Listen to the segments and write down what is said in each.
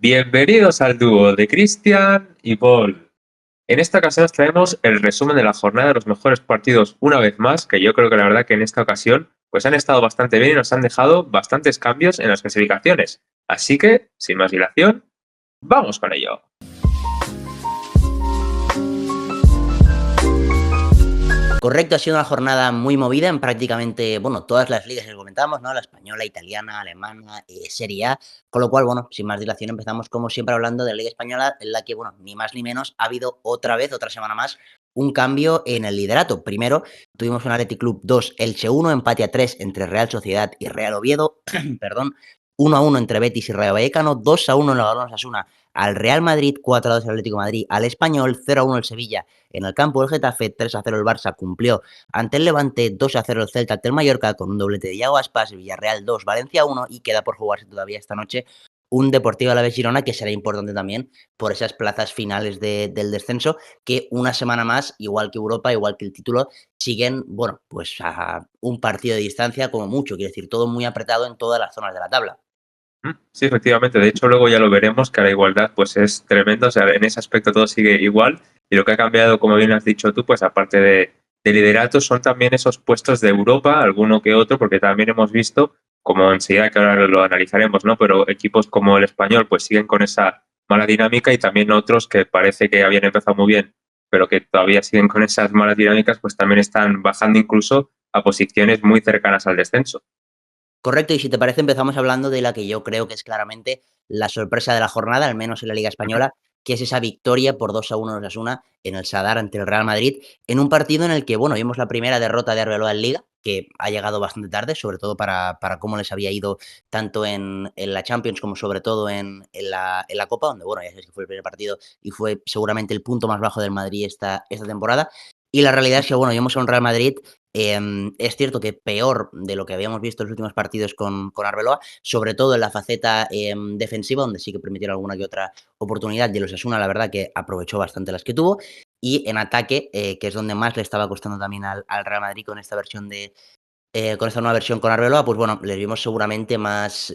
Bienvenidos al dúo de Cristian y Paul. En esta ocasión os traemos el resumen de la jornada de los mejores partidos una vez más, que yo creo que la verdad que en esta ocasión pues han estado bastante bien y nos han dejado bastantes cambios en las clasificaciones. Así que, sin más dilación, vamos con ello. Correcto, ha sido una jornada muy movida en prácticamente, todas las ligas que comentamos, ¿no? La española, italiana, alemana, Serie A, con lo cual, sin más dilación, empezamos como siempre hablando de la Liga Española, en la que, ni más ni menos, ha habido otra semana más, un cambio en el liderato. Primero, tuvimos un Athletic Club 2, Elche 1, empate a 3 entre Real Sociedad y Real Oviedo, perdón, 1-1 entre Betis y Rayo Vallecano, 2-1 en la Galones Asuna al Real Madrid, 4-2 el Atlético de Madrid al Español, 0-1 el Sevilla en el campo del Getafe, 3-0 el Barça cumplió ante el Levante, 2-0 el Celta ante el Mallorca con un doblete de Iago Aspas, Villarreal 2, Valencia 1 y queda por jugarse todavía esta noche un Deportivo Alavés Girona que será importante también por esas plazas finales del descenso que una semana más, igual que Europa, igual que el título, siguen, pues a un partido de distancia como mucho, quiere decir, todo muy apretado en todas las zonas de la tabla. Sí, efectivamente. De hecho, luego ya lo veremos, que la igualdad pues es tremenda. O sea, en ese aspecto todo sigue igual. Y lo que ha cambiado, como bien has dicho tú, pues aparte de liderato, son también esos puestos de Europa, alguno que otro, porque también hemos visto, como enseguida que ahora lo analizaremos, ¿no? Pero equipos como el Español pues siguen con esa mala dinámica y también otros que parece que habían empezado muy bien, pero que todavía siguen con esas malas dinámicas, pues también están bajando incluso a posiciones muy cercanas al descenso. Correcto, y si te parece empezamos hablando de la que yo creo que es claramente la sorpresa de la jornada, al menos en la Liga Española, que es esa victoria por 2-1 de Osasuna en el Sadar ante el Real Madrid, en un partido en el que, vimos la primera derrota de Arbeloa en Liga, que ha llegado bastante tarde, sobre todo para cómo les había ido tanto en la Champions como sobre todo en la Copa, donde, ya sabéis que fue el primer partido y fue seguramente el punto más bajo del Madrid esta temporada. Y la realidad es que, vimos a un Real Madrid es cierto que peor de lo que habíamos visto en los últimos partidos con Arbeloa, sobre todo en la faceta defensiva, donde sí que permitieron alguna que otra oportunidad. Y el Osasuna, la verdad, que aprovechó bastante las que tuvo. Y en ataque, que es donde más le estaba costando también al Real Madrid con esta versión con esta nueva versión con Arbeloa, pues les vimos seguramente más,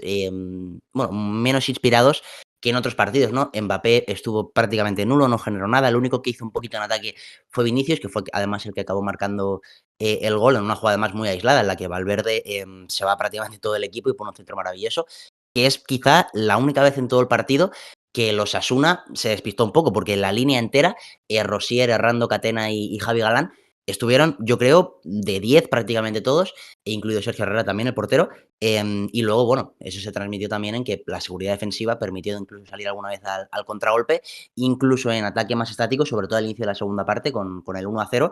menos inspirados que en otros partidos, ¿no? Mbappé estuvo prácticamente nulo, no generó nada. El único que hizo un poquito en ataque fue Vinicius, que fue además el que acabó marcando el gol en una jugada además muy aislada, en la que Valverde se va prácticamente todo el equipo y pone un centro maravilloso, que es quizá la única vez en todo el partido que los Osasuna se despistó un poco, porque la línea entera, Rosier, Errando, Catena y Javi Galán, estuvieron, yo creo, de 10 prácticamente todos, incluido Sergio Herrera también, el portero. Y luego, eso se transmitió también en que la seguridad defensiva permitió incluso salir alguna vez al contragolpe, incluso en ataque más estático, sobre todo al inicio de la segunda parte, con el 1-0.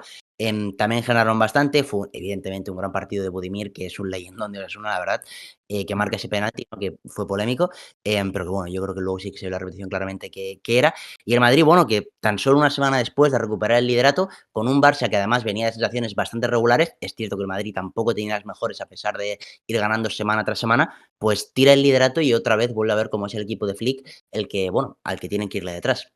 También generaron bastante. Fue evidentemente un gran partido de Budimir, que es un leyendón de Osasuna, la verdad, que marca ese penalti, ¿no? Que fue polémico, pero que yo creo que luego sí que se vio la repetición claramente que era. Y el Madrid, que tan solo una semana después de recuperar el liderato, con un Barça que además venía de sensaciones bastante regulares, es cierto que el Madrid tampoco tenía las mejores a pesar de ir ganando semana tras semana, pues tira el liderato y otra vez vuelve a ver cómo es el equipo de Flick el que, al que tienen que irle detrás.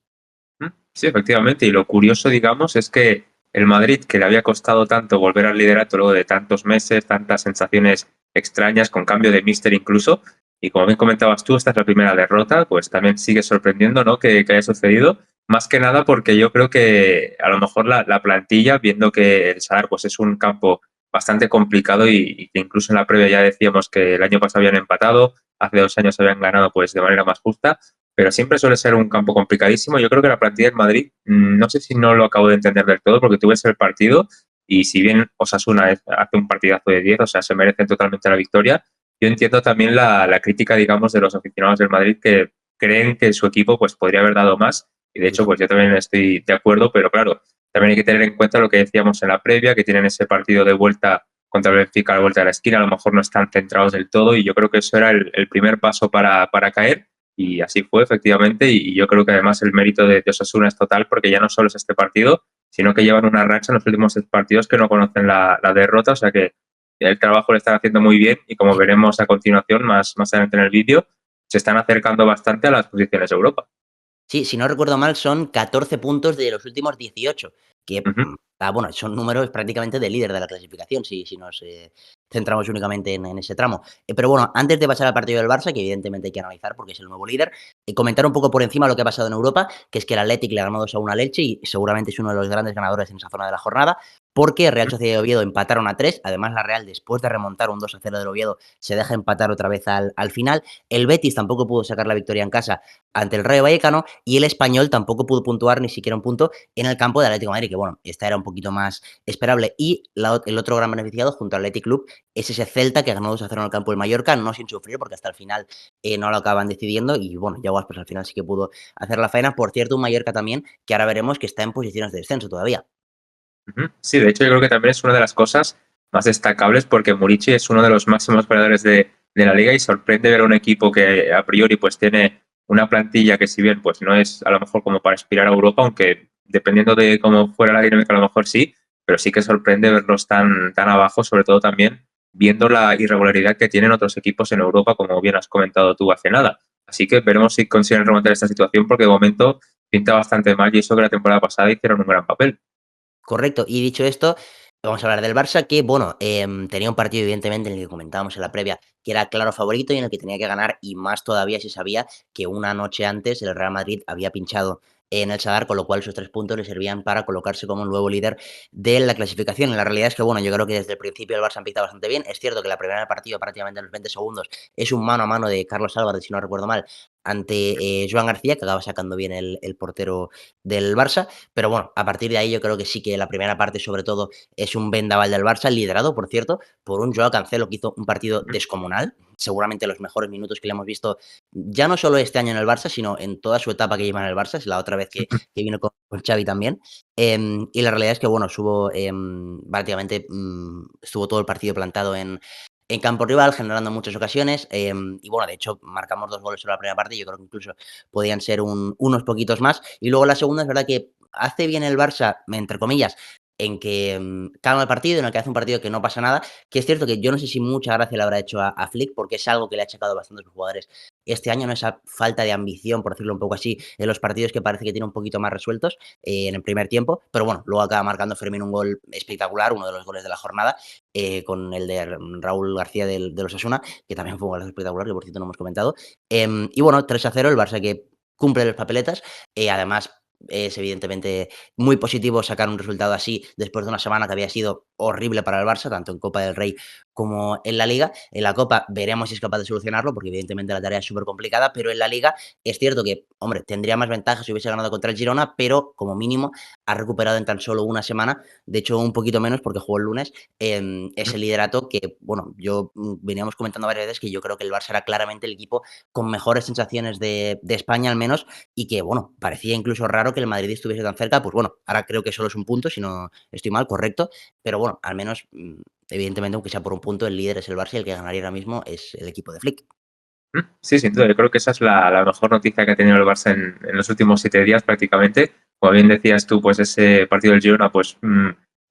Sí, efectivamente. Y lo curioso, digamos, es que el Madrid, que le había costado tanto volver al liderato luego de tantos meses, tantas sensaciones extrañas, con cambio de míster incluso, y como bien comentabas tú, esta es la primera derrota, pues también sigue sorprendiendo, ¿no? Que haya sucedido. Más que nada porque yo creo que a lo mejor la plantilla, viendo que el Sadar pues, es un campo bastante complicado y que incluso en la previa ya decíamos que el año pasado habían empatado, hace 2 años habían ganado pues de manera más justa, pero siempre suele ser un campo complicadísimo. Yo creo que la plantilla del Madrid, no sé si no lo acabo de entender del todo, porque tú ves el partido y si bien Osasuna hace un partidazo de 10, o sea, se merecen totalmente la victoria, yo entiendo también la crítica, digamos, de los aficionados del Madrid que creen que su equipo pues podría haber dado más y de hecho pues yo también estoy de acuerdo, pero claro, también hay que tener en cuenta lo que decíamos en la previa, que tienen ese partido de vuelta contra el Benfica a la vuelta de la esquina, a lo mejor no están centrados del todo y yo creo que eso era el primer paso para caer. Y así fue, efectivamente, y yo creo que además el mérito de Osasuna es total porque ya no solo es este partido, sino que llevan una racha en los últimos 6 partidos que no conocen la derrota, o sea que el trabajo lo están haciendo muy bien y como veremos a continuación, más adelante en el vídeo, se están acercando bastante a las posiciones de Europa. Sí, si no recuerdo mal, son 14 puntos de los últimos 18, que Ujú. Bueno, son números prácticamente de líder de la clasificación, si nos centramos únicamente en ese tramo. Pero bueno, antes de pasar al partido del Barça, que evidentemente hay que analizar porque es el nuevo líder, comentar un poco por encima lo que ha pasado en Europa, que es que el Athletic le ha ganado 2-1 al Elche y seguramente es uno de los grandes ganadores en esa zona de la jornada, porque Real Sociedad y Oviedo empataron a 3. Además, la Real, después de remontar un 2-0 del Oviedo, se deja empatar otra vez al final. El Betis tampoco pudo sacar la victoria en casa ante el Rayo Vallecano y el Español tampoco pudo puntuar ni siquiera un punto en el campo del Atlético de Madrid, que bueno, esta era un poquito más esperable. Y el otro gran beneficiado junto al Athletic Club es ese Celta que ganó 2-0 en el campo del Mallorca, no sin sufrir, porque hasta el final no lo acaban decidiendo. Y bueno, Yaguas pues al final sí que pudo hacer la faena. Por cierto, un Mallorca también, que ahora veremos que está en posiciones de descenso todavía. Ujú. Sí, de hecho yo creo que también es una de las cosas más destacables porque Murici es uno de los máximos goleadores de la liga y sorprende ver a un equipo que a priori pues tiene una plantilla que si bien pues no es a lo mejor como para aspirar a Europa, aunque dependiendo de cómo fuera la dinámica a lo mejor sí, pero sí que sorprende verlos tan abajo, sobre todo también viendo la irregularidad que tienen otros equipos en Europa, como bien has comentado tú hace nada. Así que veremos si consiguen remontar esta situación porque de momento pinta bastante mal y eso que la temporada pasada hicieron un gran papel. Correcto. Y dicho esto, vamos a hablar del Barça, que bueno, tenía un partido evidentemente en el que comentábamos en la previa, que era claro favorito y en el que tenía que ganar, y más todavía si sabía que una noche antes el Real Madrid había pinchado en el Sadar, con lo cual esos 3 puntos le servían para colocarse como un nuevo líder de la clasificación. Y la realidad es que, bueno, yo creo que desde el principio el Barça empieza bastante bien. Es cierto que la primera del partido, prácticamente en los 20 segundos, es un mano a mano de Carlos Álvarez, si no recuerdo mal, ante Joan García, que acaba sacando bien el portero del Barça. Pero bueno, a partir de ahí yo creo que sí que la primera parte, sobre todo, es un vendaval del Barça, liderado, por cierto, por un Joao Cancelo que hizo un partido descomunal, seguramente los mejores minutos que le hemos visto, ya no solo este año en el Barça, sino en toda su etapa que lleva en el Barça, es la otra vez que vino con Xavi también. Y la realidad es que, bueno, prácticamente estuvo todo el partido plantado en campo rival, generando muchas ocasiones. Y bueno, de hecho, marcamos 2 goles en la primera parte. Yo creo que incluso podían ser unos poquitos más. Y luego la segunda es verdad que hace bien el Barça, entre comillas, en que calma el partido, en el que hace un partido que no pasa nada. Que es cierto que yo no sé si mucha gracia le habrá hecho a Flick, porque es algo que le ha achacado bastante a sus jugadores este año, ¿no? Esa falta de ambición, por decirlo un poco así, en los partidos que parece que tiene un poquito más resueltos en el primer tiempo. Pero bueno, luego acaba marcando Fermín un gol espectacular, uno de los goles de la jornada, con el de Raúl García de los Osasuna, que también fue un gol espectacular, que por cierto no hemos comentado. Y bueno, 3-0, el Barça que cumple las papeletas. Además, es evidentemente muy positivo sacar un resultado así después de una semana que había sido horrible para el Barça, tanto en Copa del Rey como en la Liga. En la Copa veremos si es capaz de solucionarlo, porque evidentemente la tarea es súper complicada, pero en la Liga es cierto que, hombre, tendría más ventajas si hubiese ganado contra el Girona, pero como mínimo ha recuperado en tan solo una semana, de hecho un poquito menos porque jugó el lunes, ese liderato que, bueno, veníamos comentando varias veces que yo creo que el Barça era claramente el equipo con mejores sensaciones de España al menos, y que, bueno, parecía incluso raro que el Madrid estuviese tan cerca. Pues bueno, ahora creo que solo es un punto, si no estoy mal, correcto, pero bueno, al menos, evidentemente, aunque sea por un punto, el líder es el Barça y el que ganaría ahora mismo es el equipo de Flick. Sí, sin duda. Yo creo que esa es la mejor noticia que ha tenido el Barça en los últimos 7 días prácticamente. Como bien decías tú, pues ese partido del Girona pues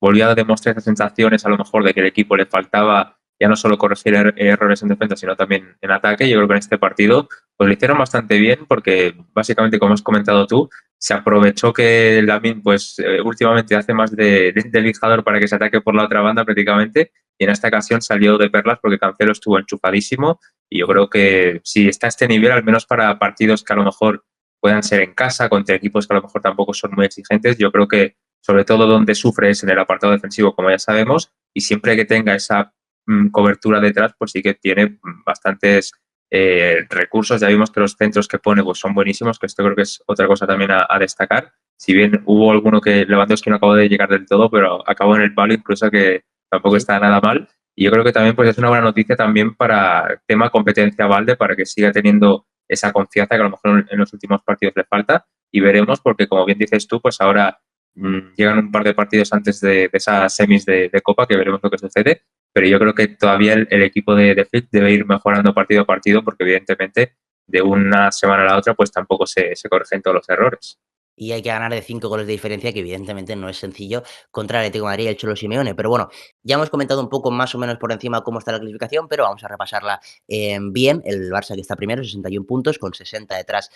volvió a demostrar esas sensaciones a lo mejor de que el equipo le faltaba ya no solo corregir errores en defensa, sino también en ataque. Yo creo que en este partido pues lo hicieron bastante bien porque básicamente, como has comentado tú, se aprovechó que Lamine pues últimamente hace más de lijador para que se ataque por la otra banda prácticamente y en esta ocasión salió de perlas porque Cancelo estuvo enchufadísimo y yo creo que si está a este nivel, al menos para partidos que a lo mejor puedan ser en casa, contra equipos que a lo mejor tampoco son muy exigentes, yo creo que sobre todo donde sufre es en el apartado defensivo, como ya sabemos, y siempre que tenga esa cobertura detrás, pues sí que tiene bastantes recursos. Ya vimos que los centros que pone pues, son buenísimos, que esto creo que es otra cosa también a destacar. Si bien hubo alguno que Lewandowski no acabó de llegar del todo, pero acabó en el palo, incluso que tampoco Sí. está nada mal. Y yo creo que también pues, es una buena noticia también para tema competencia Valde, para que siga teniendo esa confianza que a lo mejor en los últimos partidos le falta. Y veremos, porque como bien dices tú, pues ahora llegan un par de partidos antes de esas semis de Copa, que veremos lo que sucede. Pero yo creo que todavía el equipo de Flick debe ir mejorando partido a partido, porque evidentemente de una semana a la otra pues tampoco se corrigen todos los errores. Y hay que ganar de 5 goles de diferencia, que evidentemente no es sencillo contra el Atlético de Madrid y el Cholo Simeone. Pero bueno, ya hemos comentado un poco más o menos por encima cómo está la clasificación, pero vamos a repasarla bien. El Barça que está primero, 61 puntos, con 60 detrás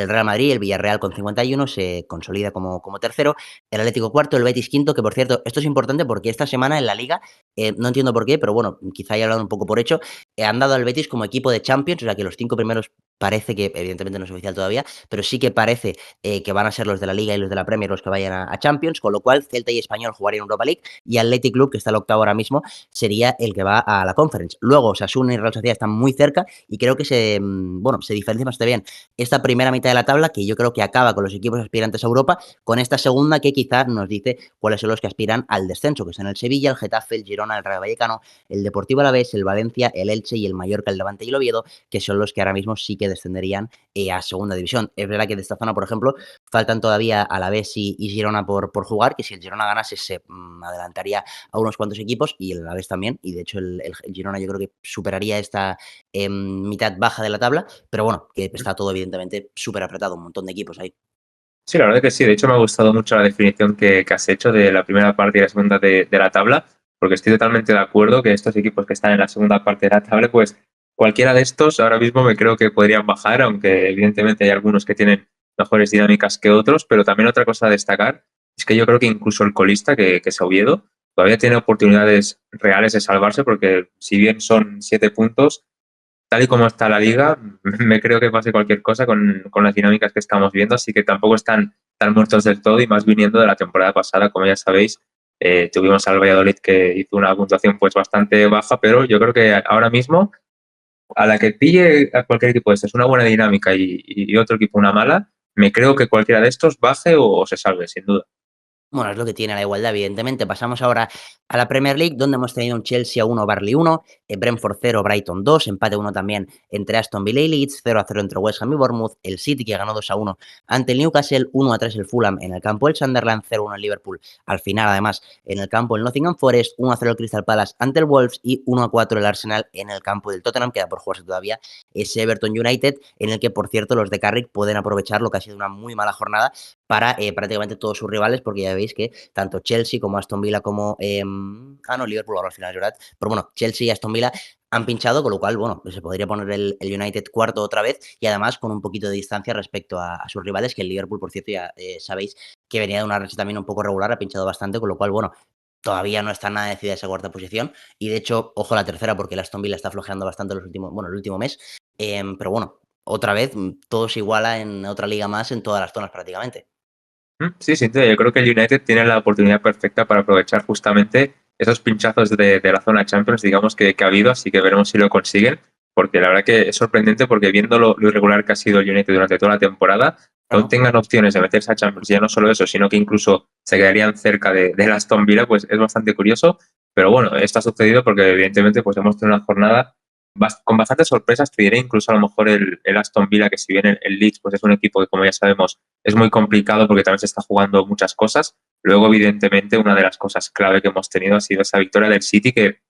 el Real Madrid, el Villarreal con 51 se consolida como tercero, el Atlético cuarto, el Betis quinto, que por cierto, esto es importante porque esta semana en la Liga, no entiendo por qué, pero bueno, quizá haya hablado un poco por hecho, han dado al Betis como equipo de Champions, o sea que los 5 primeros parece que, evidentemente no es oficial todavía, pero sí que parece que van a ser los de la Liga y los de la Premier los que vayan a Champions, con lo cual Celta y Español jugarían en Europa League y Athletic Club, que está el octavo ahora mismo, sería el que va a la Conference. Luego, Osasuna y Real Sociedad están muy cerca y creo que bueno, se diferencia bastante bien esta primera mitad de la tabla, que yo creo que acaba con los equipos aspirantes a Europa, con esta segunda que quizás nos dice cuáles son los que aspiran al descenso, que son el Sevilla, el Getafe, el Girona, el Rayo Vallecano, el Deportivo Alavés, el Valencia, el Elche y el Mallorca, el Levante y el Oviedo, que son los que ahora mismo sí que descenderían a segunda división. Es verdad que de esta zona, por ejemplo, faltan todavía Alavés y Girona por jugar, que si el Girona ganase se adelantaría a unos cuantos equipos y el Alavés también, y de hecho el Girona yo creo que superaría esta mitad baja de la tabla, pero bueno, que está todo evidentemente súper apretado, un montón de equipos ahí. Sí, la verdad que sí. De hecho, me ha gustado mucho la definición que has hecho de la primera parte y la segunda de la tabla, porque estoy totalmente de acuerdo que estos equipos que están en la segunda parte de la tabla, pues cualquiera de estos ahora mismo me creo que podrían bajar, aunque evidentemente hay algunos que tienen mejores dinámicas que otros, pero también otra cosa a destacar es que yo creo que incluso el colista, que es Oviedo, todavía tiene oportunidades reales de salvarse, porque si bien son 7 puntos, tal y como está la liga, me creo que pase cualquier cosa con las dinámicas que estamos viendo, así que tampoco están tan muertos del todo y más viniendo de la temporada pasada, como ya sabéis, tuvimos al Valladolid que hizo una puntuación pues bastante baja, pero yo creo que ahora mismo a la que pille a cualquier equipo de estos una buena dinámica y otro equipo una mala, me creo que cualquiera de estos baje o se salve, sin duda. Bueno, es lo que tiene la igualdad, evidentemente. Pasamos ahora a la Premier League, donde hemos tenido un Chelsea 1, Barley 1, Brentford 0, Brighton 2, empate 1 también entre Aston Villa y Leeds, 0-0 entre West Ham y Bournemouth, el City que ganó 2-1 ante el Newcastle, 1-3 el Fulham en el campo del Sunderland, 0-1 el Liverpool. Al final, además, en el campo del Nottingham Forest, 1-0 el Crystal Palace ante el Wolves y 1-4 el Arsenal en el campo del Tottenham, queda por jugarse todavía ese Everton United, en el que, por cierto, los de Carrick pueden aprovechar lo que ha sido una muy mala jornada para prácticamente todos sus rivales, porque ya veis que tanto Chelsea como Aston Villa como... no, Liverpool ahora al final, es verdad. Pero bueno, Chelsea y Aston Villa han pinchado, con lo cual, bueno, pues se podría poner el United cuarto otra vez y además con un poquito de distancia respecto a sus rivales, que el Liverpool, por cierto, ya sabéis que venía de una racha también un poco regular, ha pinchado bastante, con lo cual, bueno, todavía no está nada decidida esa cuarta posición y de hecho, ojo a la tercera, porque el Aston Villa está flojeando bastante los últimos, bueno, el último mes, pero bueno, otra vez todo se iguala en otra liga más en todas las zonas prácticamente. Sí, sin duda. Yo creo que el United tiene la oportunidad perfecta para aprovechar justamente esos pinchazos de la zona Champions, digamos, que ha habido, así que veremos si lo consiguen, porque la verdad que es sorprendente porque viendo lo irregular que ha sido el United durante toda la temporada, que aún Claro. tengan opciones de meterse a Champions, y ya no solo eso, sino que incluso se quedarían cerca del Aston Villa, pues es bastante curioso, pero bueno, esto ha sucedido porque evidentemente pues hemos tenido una jornada con bastantes sorpresas, te diré incluso a lo mejor el Aston Villa, que si bien el Leeds pues es un equipo que como ya sabemos es muy complicado porque también se está jugando muchas cosas. Luego, evidentemente, una de las cosas clave que hemos tenido ha sido esa victoria del City, que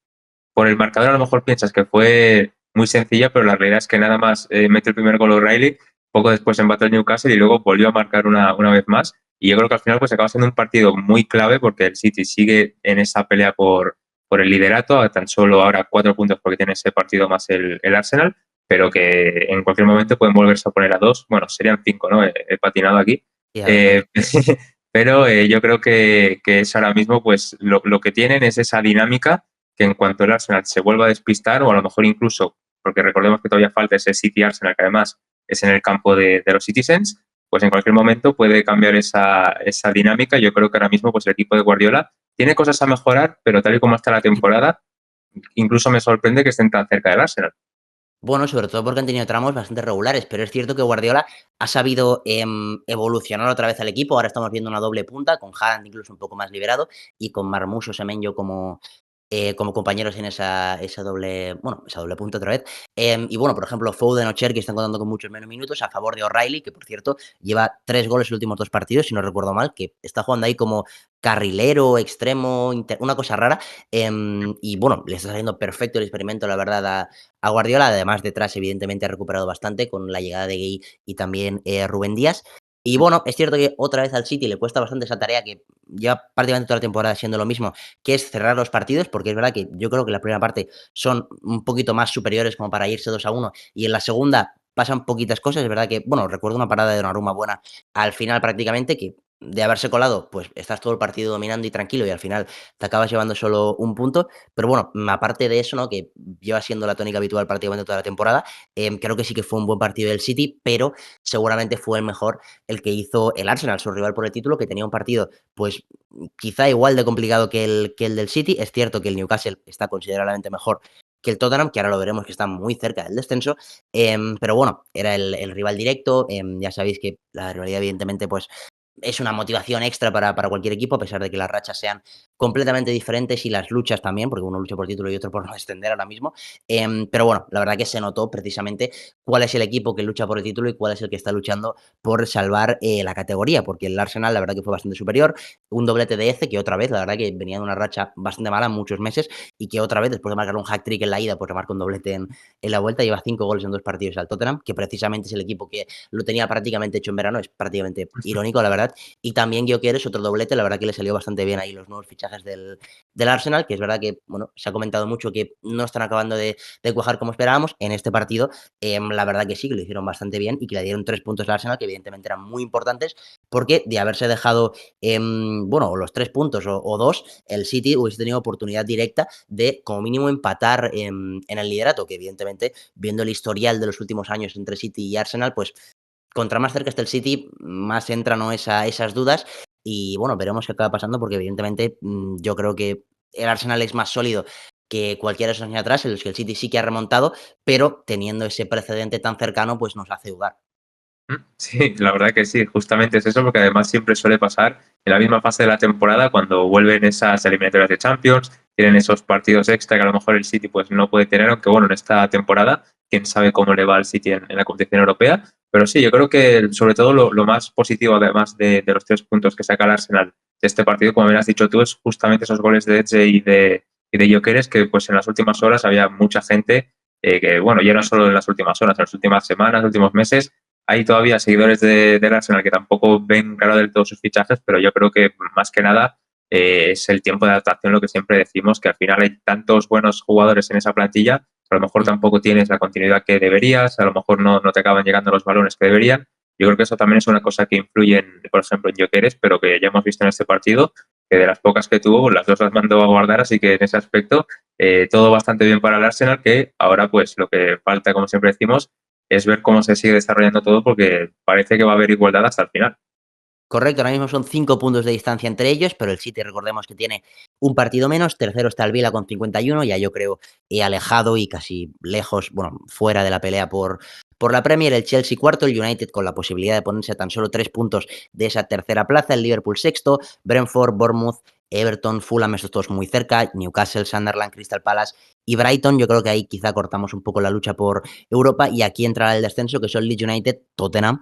por el marcador a lo mejor piensas que fue muy sencilla, pero la realidad es que nada más mete el primer gol O'Reilly, poco después empató el Newcastle y luego volvió a marcar una vez más. Y yo creo que al final pues acaba siendo un partido muy clave porque el City sigue en esa pelea por el liderato, a tan solo ahora 4 puntos porque tiene ese partido más el Arsenal, pero que en cualquier momento pueden volverse a poner a 2. Bueno, serían 5, ¿no? He patinado aquí. Y a ver, Eh, pero yo creo que es ahora mismo pues lo que tienen es esa dinámica que en cuanto el Arsenal se vuelva a despistar, o a lo mejor incluso, porque recordemos que todavía falta ese City-Arsenal, que además es en el campo de los Citizens, pues en cualquier momento puede cambiar esa dinámica. Yo creo que ahora mismo pues el equipo de Guardiola tiene cosas a mejorar, pero tal y como está la temporada, incluso me sorprende que estén tan cerca del Arsenal. bueno, sobre todo porque han tenido tramos bastante regulares, pero es cierto que Guardiola ha sabido evolucionar otra vez al equipo. Ahora estamos viendo una doble punta, con Haaland incluso un poco más liberado y con Marmoush o Semenyo como compañeros en esa doble, bueno, esa doble punta otra vez. Y bueno, por ejemplo, Foden o Cherki están contando con muchos menos minutos a favor de O'Reilly, que por cierto lleva 3 goles en los últimos 2 partidos, si no recuerdo mal, que está jugando ahí como carrilero, extremo, una cosa rara. Y bueno, le está saliendo perfecto el experimento, la verdad, a Guardiola. Además, detrás, evidentemente, ha recuperado bastante con la llegada de Gay y también Rubén Díaz. Y bueno, es cierto que otra vez al City le cuesta bastante esa tarea que lleva prácticamente toda la temporada siendo lo mismo, que es cerrar los partidos, porque es verdad que yo creo que la primera parte son un poquito más superiores como para irse 2-1 y en la segunda pasan poquitas cosas. Es verdad que, bueno, recuerdo una parada de Donnarumma buena al final prácticamente, que de haberse colado, pues estás todo el partido dominando y tranquilo y al final te acabas llevando solo un punto. Pero bueno, aparte de eso, ¿no? Que lleva siendo la tónica habitual prácticamente toda la temporada, creo que sí que fue un buen partido del City, pero seguramente fue el mejor el que hizo el Arsenal, su rival por el título, que tenía un partido, pues quizá igual de complicado que el del City. Es cierto que el Newcastle está considerablemente mejor que el Tottenham, que ahora lo veremos que está muy cerca del descenso, pero bueno, era el rival directo. Ya sabéis que la rivalidad evidentemente pues es una motivación extra para cualquier equipo, a pesar de que las rachas sean completamente diferentes y las luchas también, porque uno lucha por título y otro por no descender ahora mismo. Pero bueno, la verdad que se notó precisamente cuál es el equipo que lucha por el título y cuál es el que está luchando por salvar la categoría, porque el Arsenal la verdad que fue bastante superior, un doblete de Eze que otra vez, la verdad que venía de una racha bastante mala muchos meses y que otra vez, después de marcar un hat-trick en la ida, pues remarca un doblete en la vuelta, lleva 5 goles en 2 partidos al Tottenham, que precisamente es el equipo que lo tenía prácticamente hecho en verano, es prácticamente irónico, la verdad. Y también Gyökeres, otro doblete, la verdad que le salió bastante bien ahí los nuevos fichajes del Arsenal, que es verdad que, bueno, se ha comentado mucho que no están acabando de cuajar como esperábamos. En este partido, la verdad que sí, que lo hicieron bastante bien y que le dieron 3 puntos al Arsenal, que evidentemente eran muy importantes, porque de haberse dejado, bueno, los 3 puntos o 2, el City hubiese tenido oportunidad directa de, como mínimo, empatar en el liderato, que evidentemente, viendo el historial de los últimos años entre City y Arsenal, pues contra más cerca esté el City, más entran, ¿no? Esas dudas. Y bueno, veremos qué acaba pasando, porque evidentemente yo creo que el Arsenal es más sólido que cualquiera de esos años atrás, en los que el City sí que ha remontado, pero teniendo ese precedente tan cercano, pues nos hace dudar. Sí, la verdad que sí, justamente es eso, porque además siempre suele pasar en la misma fase de la temporada cuando vuelven esas eliminatorias de Champions, tienen esos partidos extra que a lo mejor el City pues no puede tener, aunque bueno, en esta temporada, quién sabe cómo le va al City en la competición europea, pero sí, yo creo que sobre todo lo más positivo, además de los 3 puntos que saca el Arsenal de este partido, como bien has dicho tú, es justamente esos goles de Eze y de Gyökeres, que pues en las últimas horas había mucha gente que, bueno, ya no solo en las últimas horas, en las últimas semanas, últimos meses, hay todavía seguidores del Arsenal que tampoco ven claro del todo sus fichajes, pero yo creo que más que nada es el tiempo de adaptación lo que siempre decimos, que al final hay tantos buenos jugadores en esa plantilla, que a lo mejor Mm. tampoco tienes la continuidad que deberías, a lo mejor no te acaban llegando los balones que deberían. Yo creo que eso también es una cosa que influye, por ejemplo, en Gyökeres, pero que ya hemos visto en este partido, que de las pocas que tuvo, las dos las mandó a guardar, así que en ese aspecto todo bastante bien para el Arsenal, que ahora pues lo que falta, como siempre decimos, es ver cómo se sigue desarrollando todo porque parece que va a haber igualdad hasta el final. Correcto, ahora mismo son 5 puntos de distancia entre ellos, pero el City recordemos que tiene un partido menos, tercero está el Vila con 51, ya yo creo alejado y casi lejos, bueno, fuera de la pelea por la Premier, el Chelsea cuarto, el United con la posibilidad de ponerse a tan solo 3 puntos de esa tercera plaza, el Liverpool sexto, Brentford, Bournemouth, Everton, Fulham, estos todos muy cerca, Newcastle, Sunderland, Crystal Palace y Brighton. Yo creo que ahí quizá cortamos un poco la lucha por Europa y aquí entrará el descenso, que son Leeds United, Tottenham,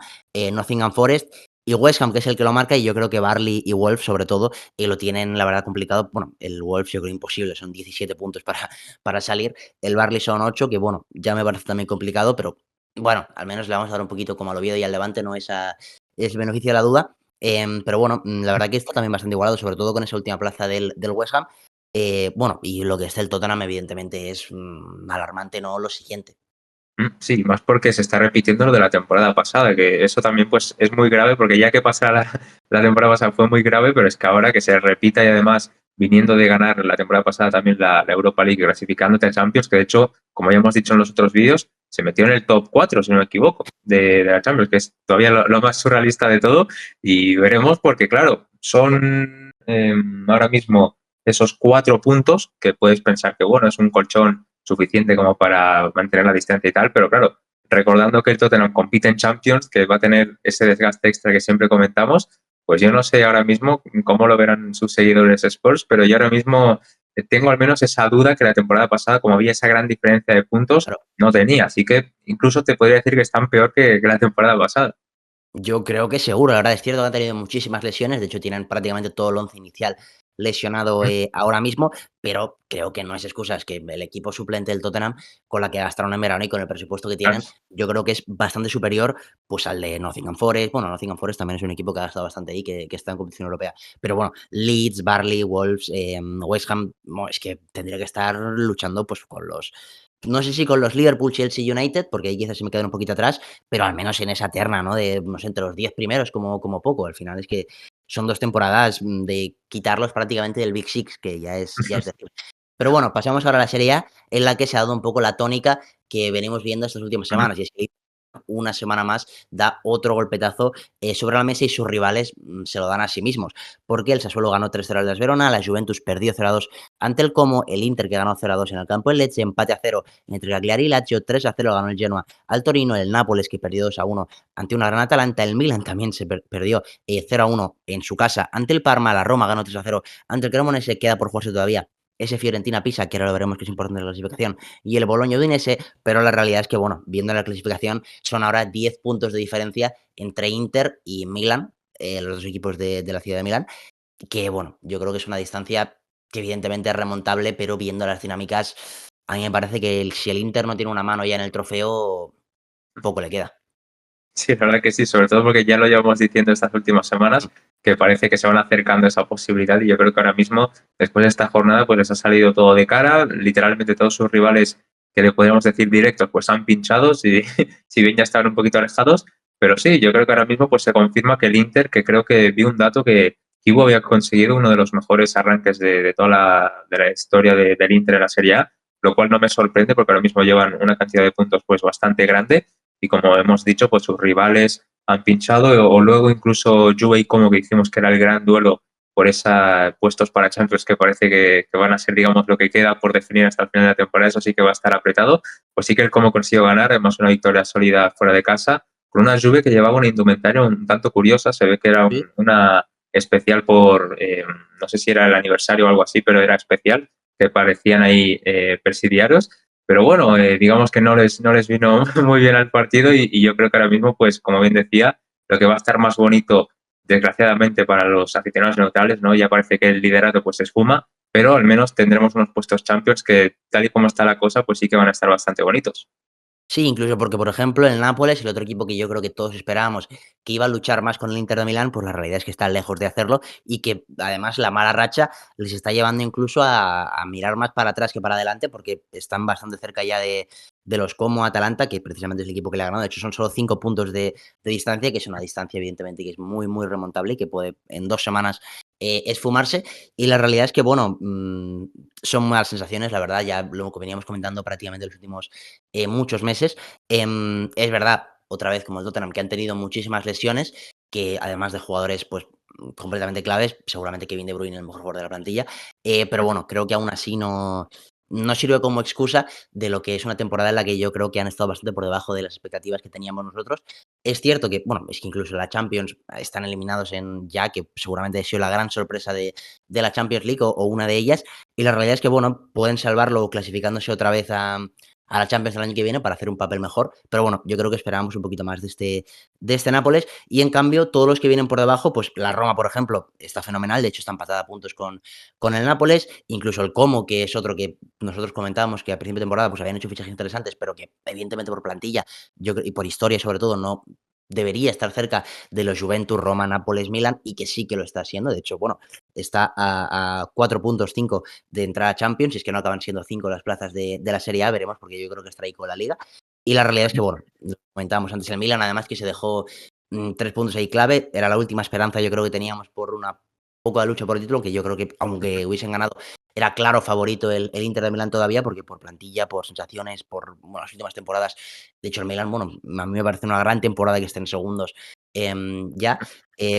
Nottingham Forest y West Ham, que es el que lo marca, y yo creo que Barley y Wolves, sobre todo, lo tienen, la verdad, complicado. Bueno, el Wolves yo creo imposible, son 17 puntos para salir. El Barley son 8 que bueno, ya me parece también complicado, pero bueno, al menos le vamos a dar un poquito como al Oviedo y al Levante, ¿no? Ese beneficio de la duda. Pero bueno, la verdad que está también bastante igualado, sobre todo con esa última plaza del West Ham. Bueno, y lo que es el Tottenham, evidentemente, es alarmante, ¿no? Lo siguiente. Sí, más porque se está repitiendo lo de la temporada pasada, que eso también pues es muy grave porque ya que pasara la temporada pasada fue muy grave, pero es que ahora que se repita y además viniendo de ganar la temporada pasada también la Europa League, clasificándote a Champions, que de hecho, como ya hemos dicho en los otros vídeos, se metió en el top 4 si no me equivoco, de la Champions, que es todavía lo más surrealista de todo y veremos porque claro, son ahora mismo esos 4 puntos que puedes pensar que bueno, es un colchón suficiente como para mantener la distancia y tal, pero claro, recordando que el Tottenham compite en Champions, que va a tener ese desgaste extra que siempre comentamos, pues yo no sé ahora mismo cómo lo verán sus seguidores Spurs, pero yo ahora mismo tengo al menos esa duda que la temporada pasada, como había esa gran diferencia de puntos, no tenía. Así que incluso te podría decir que están peor que la temporada pasada. Yo creo que seguro, la verdad es cierto que han tenido muchísimas lesiones, de hecho tienen prácticamente todo el once inicial lesionado Ujú. ahora mismo, pero creo que no es excusa, es que el equipo suplente del Tottenham, con la que gastaron en verano y con el presupuesto que Claro. tienen, yo creo que es bastante superior pues al de Nottingham Forest. Bueno, Nottingham Forest también es un equipo que ha gastado bastante ahí, que está en competición europea. Pero bueno, Leeds, Barley, Wolves, West Ham, es que tendría que estar luchando pues con los, no sé si con los Liverpool, Chelsea, United, porque ahí quizás se me quedan un poquito atrás, pero al menos en esa terna, ¿no? De, no sé, entre los 10 primeros como poco. Al final es que son 2 temporadas, de quitarlos prácticamente del Big Six, que ya es decir. Pero bueno, pasamos ahora a la Serie A, en la que se ha dado un poco la tónica que venimos viendo estas últimas Ujú. semanas, y es que una semana más da otro golpetazo, sobre la mesa y sus rivales, se lo dan a sí mismos, porque el Sassuolo ganó 3-0 al Hellas Verona, la Juventus perdió 0-2 ante el Como, el Inter que ganó 0-2 en el campo del Lecce, empate a 0 entre Cagliari y Lazio, 3-0 ganó el Genoa al Torino, el Nápoles que perdió 2-1 ante una gran Atalanta, el Milan también se perdió 0-1 en su casa ante el Parma, la Roma ganó 3-0 ante el Cremonese, queda por jugarse todavía ese Fiorentina-Pisa, que ahora lo veremos que es importante en la clasificación, y el Bologna-Udinese, pero la realidad es que, bueno, viendo la clasificación, son ahora 10 puntos de diferencia entre Inter y Milan, los dos equipos de la ciudad de Milán, que bueno, yo creo que es una distancia que evidentemente es remontable, pero viendo las dinámicas, a mí me parece que si el Inter no tiene una mano ya en el trofeo, poco le queda. Sí, la verdad que sí, sobre todo porque ya lo llevamos diciendo estas últimas semanas, que parece que se van acercando a esa posibilidad y yo creo que ahora mismo, después de esta jornada, pues les ha salido todo de cara, literalmente todos sus rivales, que le podríamos decir directos, pues han pinchado, si, si bien ya estaban un poquito alejados, pero sí, yo creo que ahora mismo pues se confirma que el Inter, que creo que vi un dato que Kibu había conseguido uno de los mejores arranques de toda de la historia del Inter en la Serie A, lo cual no me sorprende porque ahora mismo llevan una cantidad de puntos pues bastante grande y como hemos dicho, pues sus rivales han pinchado o luego incluso Juve y Como que hicimos que era el gran duelo por esa puestos para Champions que parece que van a ser, digamos, lo que queda por definir hasta el final de la temporada, eso sí que va a estar apretado. Pues sí que el Como consiguió ganar, además una victoria sólida fuera de casa, con una Juve que llevaba una indumentaria un tanto curiosa, se ve que era Sí. una especial por, no sé si era el aniversario o algo así, pero era especial, que parecían ahí presidiarios pero bueno, digamos que no les vino muy bien al partido y yo creo que ahora mismo, pues como bien decía, lo que va a estar más bonito, desgraciadamente para los aficionados neutrales, ¿no? Ya parece que el liderato pues se esfuma, pero al menos tendremos unos puestos Champions que tal y como está la cosa, pues sí que van a estar bastante bonitos. Sí, incluso porque, por ejemplo, el Nápoles, el otro equipo que yo creo que todos esperábamos que iba a luchar más con el Inter de Milán, pues la realidad es que está lejos de hacerlo y que además la mala racha les está llevando incluso a mirar más para atrás que para adelante porque están bastante cerca ya de los Como Atalanta, que precisamente es el equipo que le ha ganado. De hecho, son solo 5 puntos de distancia, que es una distancia evidentemente que es muy, muy remontable y que puede en 2 semanas esfumarse. Y la realidad es que, bueno, son malas sensaciones, la verdad, ya lo veníamos comentando prácticamente los últimos muchos meses. Es verdad, otra vez como el Tottenham, que han tenido muchísimas lesiones, que además de jugadores pues completamente claves, seguramente Kevin De Bruyne el mejor jugador de la plantilla, pero bueno, creo que aún así no sirve como excusa de lo que es una temporada en la que yo creo que han estado bastante por debajo de las expectativas que teníamos nosotros. Es cierto que, bueno, es que incluso la Champions están eliminados en ya, que seguramente ha sido la gran sorpresa de la Champions League o una de ellas, y la realidad es que, bueno, pueden salvarlo clasificándose otra vez a la Champions el año que viene para hacer un papel mejor. Pero bueno, yo creo que esperábamos un poquito más de este Nápoles. Y en cambio, todos los que vienen por debajo, pues la Roma, por ejemplo, está fenomenal. De hecho, está empatada a puntos con el Nápoles. Incluso el Como, que es otro que nosotros comentábamos que a principio de temporada pues habían hecho fichajes interesantes, pero que evidentemente por plantilla y por historia sobre todo no debería estar cerca de los Juventus, Roma, Nápoles, Milan, y que sí que lo está haciendo. De hecho, bueno, está a 4 puntos, 5 de entrar a Champions, y es que no acaban siendo 5 las plazas de la Serie A, veremos, porque yo creo que está ahí con la Liga. Y la realidad es que, bueno, lo comentábamos antes, el Milan, además que se dejó 3 puntos ahí clave, era la última esperanza, yo creo que teníamos por una poco de lucha por el título, que yo creo que aunque hubiesen ganado, era claro favorito el Inter de Milán todavía, porque por plantilla, por sensaciones, por bueno, las últimas temporadas, de hecho el Milan, bueno, a mí me parece una gran temporada que estén segundos ya,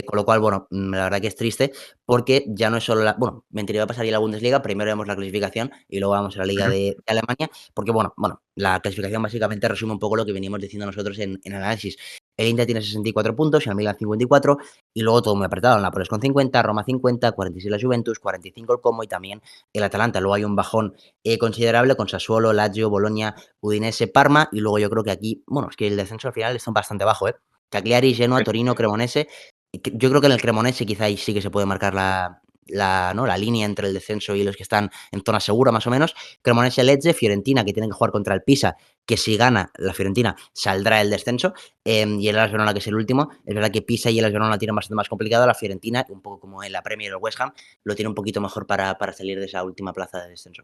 con lo cual, bueno, la verdad que es triste, porque ya no es solo la bueno, mentiría, va a pasar ya la Bundesliga, primero vemos la clasificación y luego vamos a la Liga de Alemania, porque bueno, la clasificación básicamente resume un poco lo que venimos diciendo nosotros en análisis. El Inter tiene 64 puntos, el Milan 54, y luego todo muy apretado, el Nápoles con 50, Roma 50, 46 la Juventus, 45 el Como y también el Atalanta. Luego hay un bajón considerable con Sassuolo, Lazio, Bolonia, Udinese, Parma, y luego yo creo que aquí, bueno, es que el descenso al final está bastante bajo, Cagliari, Genoa, Torino, Cremonese. Yo creo que en el Cremonese quizá ahí sí que se puede marcar ¿no? la línea entre el descenso y los que están en zona segura, más o menos. Cremonese, Lecce, Fiorentina, que tienen que jugar contra el Pisa, que si gana la Fiorentina saldrá el descenso, y el Hellas Verona, que es el último. Es verdad que Pisa y el Hellas Verona la tienen bastante más complicado. La Fiorentina, un poco como en la Premier o el West Ham, lo tiene un poquito mejor para salir de esa última plaza de descenso.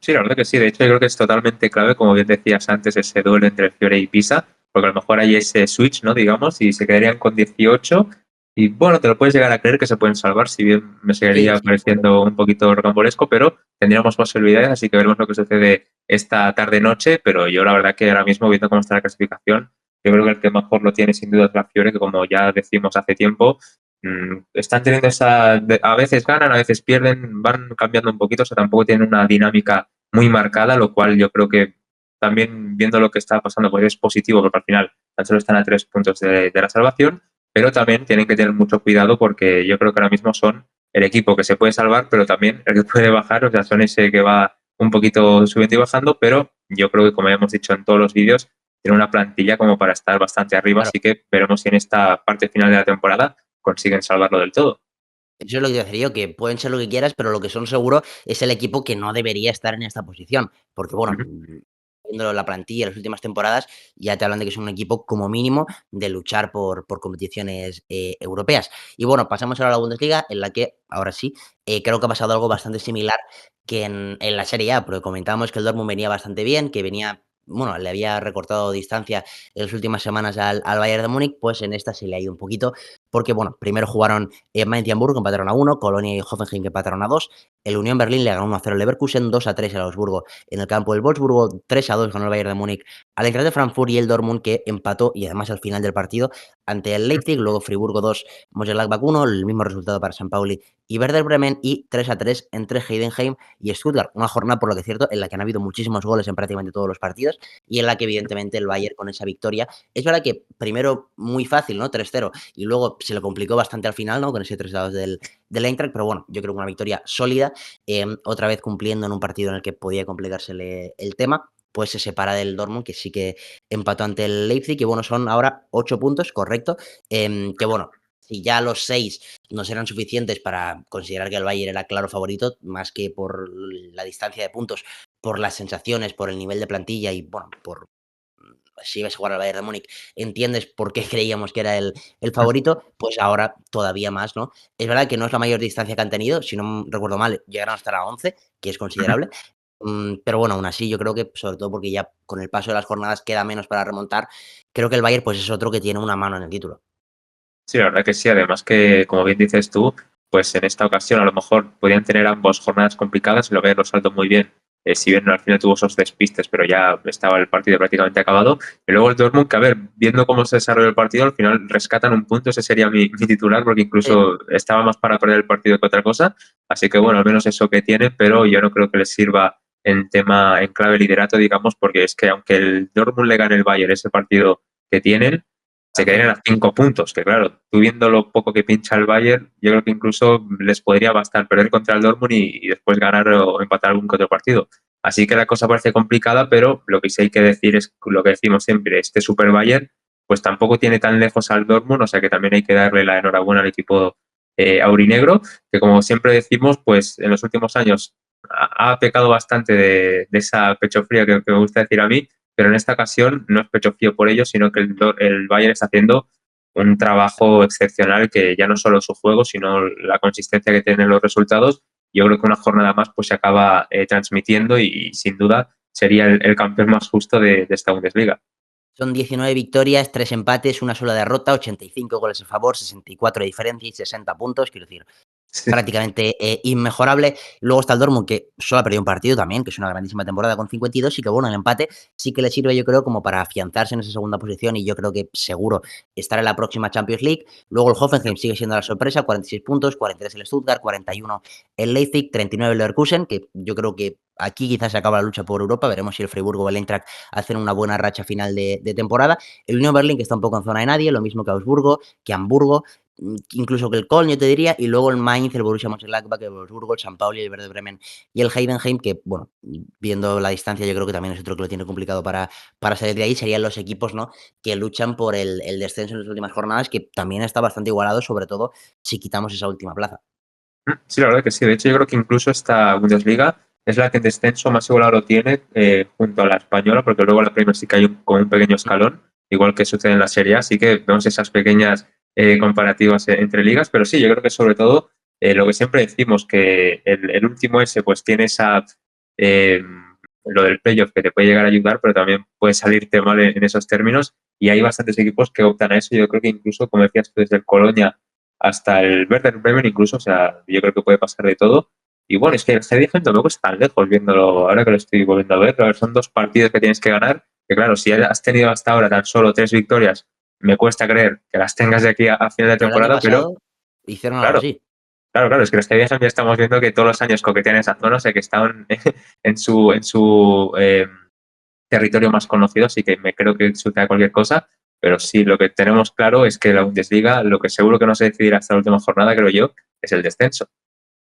Sí, la verdad que sí. De hecho, yo creo que es totalmente clave, como bien decías antes, ese duelo entre Fiore y Pisa, porque a lo mejor hay ese switch, ¿no? Digamos, y se quedarían con 18. Y bueno, te lo puedes llegar a creer que se pueden salvar, si bien me Sí, seguiría sí. pareciendo un poquito rocambolesco, pero tendríamos posibilidades, así que veremos lo que sucede esta tarde-noche. Pero yo, la verdad, que ahora mismo, viendo cómo está la clasificación, yo creo que el que mejor lo tiene sin duda es la Fiore, que como ya decimos hace tiempo, están teniendo a veces ganan, a veces pierden, van cambiando un poquito, o sea, tampoco tienen una dinámica muy marcada, lo cual yo creo que también viendo lo que está pasando, pues es positivo, porque al final tan solo están a 3 puntos de la salvación, pero también tienen que tener mucho cuidado porque yo creo que ahora mismo son el equipo que se puede salvar, pero también el que puede bajar, o sea, son ese que va un poquito subiendo y bajando, pero yo creo que, como ya hemos dicho en todos los vídeos, tiene una plantilla como para estar bastante arriba, Claro. así que veremos si en esta parte final de la temporada consiguen salvarlo del todo. Eso es lo que te decía yo, que pueden ser lo que quieras, pero lo que son seguro es el equipo que no debería estar en esta posición. Porque, bueno, Ujú. viendo la plantilla, las últimas temporadas, ya te hablan de que es un equipo como mínimo de luchar por competiciones europeas. Y bueno, pasamos ahora a la Bundesliga, en la que, ahora sí, creo que ha pasado algo bastante similar que en la Serie A, porque comentábamos que el Dortmund venía bastante bien, que venía, bueno, le había recortado distancia en las últimas semanas al Bayern de Múnich, pues en esta se le ha ido un poquito, porque, bueno, primero jugaron Mainz y Hamburgo, que empataron a 1, Colonia y Hoffenheim, que empataron a 2, el Unión Berlín le ganó 1-0 al Leverkusen, 2-3 al Augsburgo en el campo del Wolfsburgo, 3-2 ganó el Bayern de Múnich al Eintracht de Frankfurt, y el Dortmund, que empató, y además al final del partido, ante el Leipzig. Luego Friburgo 2, Mönchengladbach 1, el mismo resultado para San Pauli y Werder Bremen, y 3-3 entre Heidenheim y Stuttgart. Una jornada, por lo que es cierto, en la que han habido muchísimos goles en prácticamente todos los partidos, y en la que evidentemente el Bayern, con esa victoria, es verdad que primero muy fácil, ¿no? 3-0, y luego se le complicó bastante al final, ¿no? Con ese 3-2 del Eintracht, pero bueno, yo creo que una victoria sólida, otra vez cumpliendo en un partido en el que podía complicársele el tema, pues se separa del Dortmund, que sí que empató ante el Leipzig, que bueno, son ahora 8 puntos, correcto, que bueno, si ya los 6 no serán suficientes para considerar que el Bayern era claro favorito, más que por la distancia de puntos, por las sensaciones, por el nivel de plantilla y bueno, por si ibas a jugar al Bayern de Múnich, entiendes por qué creíamos que era el favorito, pues ahora todavía más, ¿no? Es verdad que no es la mayor distancia que han tenido, si no recuerdo mal, llegaron a estar a 11, que es Ujú. considerable, pero bueno, aún así yo creo que, sobre todo porque ya con el paso de las jornadas queda menos para remontar, creo que el Bayern, pues, es otro que tiene una mano en el título. Sí, la verdad que sí. Además que, como bien dices tú, pues en esta ocasión a lo mejor podían tener ambos jornadas complicadas y lo ve Rosaldo muy bien. Si bien al final tuvo esos despistes, pero ya estaba el partido prácticamente acabado. Y luego el Dortmund, que a ver, viendo cómo se desarrolló el partido, al final rescatan un punto. Ese sería mi titular, porque Sí, incluso estaba más para perder el partido que otra cosa. Así que bueno, al menos eso que tiene, pero yo no creo que les sirva en clave liderato, digamos, porque es que aunque el Dortmund le gane el Bayern ese partido que tienen, se claro. quedarían a 5 puntos, que claro, tú viendo lo poco que pincha el Bayern, yo creo que incluso les podría bastar perder contra el Dortmund y después ganar o empatar algún que otro partido. Así que la cosa parece complicada, pero lo que sí hay que decir es lo que decimos siempre, este Super Bayern pues tampoco tiene tan lejos al Dortmund, o sea que también hay que darle la enhorabuena al equipo aurinegro, que como siempre decimos, pues en los últimos años ha pecado bastante de esa pecho fría que me gusta decir a mí, pero en esta ocasión no es pecho frío por ello, sino que el Bayern está haciendo un trabajo excepcional, que ya no solo su juego, sino la consistencia que tienen los resultados. Yo creo que una jornada más pues se acaba transmitiendo y, sin duda sería el campeón más justo de esta Bundesliga. Son 19 victorias, 3 empates, una sola derrota, 85 goles a favor, 64 de diferencia y 60 puntos, quiero decir, Sí. prácticamente inmejorable. Luego está el Dortmund, que solo ha perdido un partido también, que es una grandísima temporada con 52, y que bueno, el empate sí que le sirve, yo creo, como para afianzarse en esa segunda posición, y yo creo que seguro estar en la próxima Champions League. Luego el Hoffenheim sigue siendo la sorpresa, 46 puntos, 43 el Stuttgart, 41 el Leipzig, 39 el Leverkusen, que yo creo que aquí quizás se acaba la lucha por Europa. Veremos si el Friburgo o el Eintracht hacen una buena racha final de temporada. El Unión Berlín, que está un poco en zona de nadie, lo mismo que Augsburgo, que Hamburgo, incluso que el Köln, yo te diría, y luego el Mainz, el Borussia Mönchengladbach, el Wolfsburgo, el San Pauli, el Werder Bremen y el Heidenheim, que bueno, viendo la distancia, yo creo que también es otro que lo tiene complicado para salir de ahí. Serían los equipos, ¿no?, que luchan por el descenso en las últimas jornadas, que también está bastante igualado, sobre todo si quitamos esa última plaza. Sí, la verdad que sí. De hecho, yo creo que incluso esta Bundesliga es la que en descenso más igualado lo tiene junto a la española, porque luego la Premier sí que hay como un pequeño escalón, igual que sucede en la Serie A, así que vemos esas pequeñas comparativas entre ligas, pero sí, yo creo que sobre todo lo que siempre decimos, que el último ese pues tiene esa eh, lo del playoff que te puede llegar a ayudar, pero también puede salirte mal en esos términos, y hay bastantes equipos que optan a eso. Yo creo que incluso, como decías tú, desde el Colonia hasta el Werder Bremen incluso, o sea, yo creo que puede pasar de todo. Y bueno, es que el Heideggen tampoco es tan lejos viéndolo ahora que lo estoy volviendo a ver. A ver, son 2 partidos que tienes que ganar, que claro, si has tenido hasta ahora tan solo 3 victorias, me cuesta creer que las tengas de aquí a final de Pero el año temporada, pero pasado hicieron algo claro, así. claro, es que los Heideggen ya estamos viendo que todos los años coquetean esa zona, o sea que están en su territorio más conocido, así que me creo que suceda cualquier cosa. Pero sí, lo que tenemos claro es que la Bundesliga, lo que seguro que no se decidirá hasta la última jornada, creo yo, es el descenso.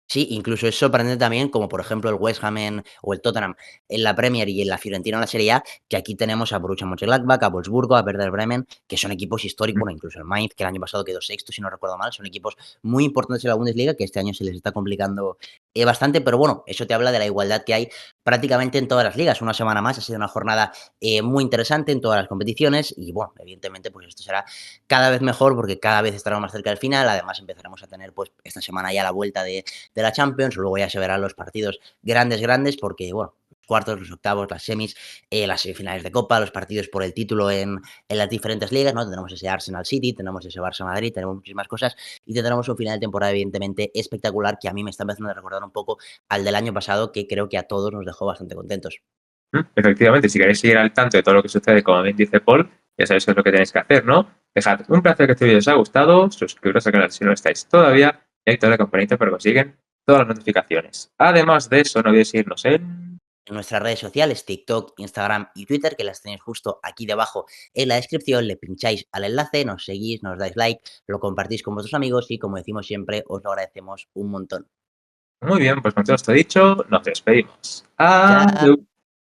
Sí, incluso es sorprendente también, como por ejemplo el West Ham o el Tottenham en la Premier y en la Fiorentina en la Serie A, que aquí tenemos a Borussia Mönchengladbach, a Wolfsburgo, a Werder Bremen, que son equipos históricos, bueno, incluso el Mainz, que el año pasado quedó sexto, si no recuerdo mal, son equipos muy importantes en la Bundesliga, que este año se les está complicando bastante, pero bueno, eso te habla de la igualdad que hay prácticamente en todas las ligas. Una semana más ha sido una jornada muy interesante en todas las competiciones y bueno, evidentemente pues esto será cada vez mejor porque cada vez estaremos más cerca del final. Además empezaremos a tener pues esta semana ya la vuelta de la Champions, luego ya se verán los partidos grandes, porque, bueno, los cuartos, los octavos, las semis, las semifinales de Copa, los partidos por el título en las diferentes ligas, ¿no? Tenemos ese Arsenal City, tenemos ese Barça Madrid, tenemos muchísimas cosas y tendremos un final de temporada, evidentemente, espectacular que a mí me está empezando a recordar un poco al del año pasado, que creo que a todos nos dejó bastante contentos. Efectivamente, si queréis seguir al tanto de todo lo que sucede, como bien dice Paul, ya sabéis qué es lo que tenéis que hacer, ¿no? Dejad un placer que este vídeo os haya gustado, suscribiros al canal si no lo estáis todavía, y activad la campanita para que os lleguen todas las notificaciones. Además de eso, no olvidéis seguirnos en... En nuestras redes sociales, TikTok, Instagram y Twitter, que las tenéis justo aquí debajo en la descripción, le pincháis al enlace, nos seguís, nos dais like, lo compartís con vuestros amigos y como decimos siempre, os lo agradecemos un montón. Muy bien, pues con todo esto dicho, nos despedimos. Chao. Adiós.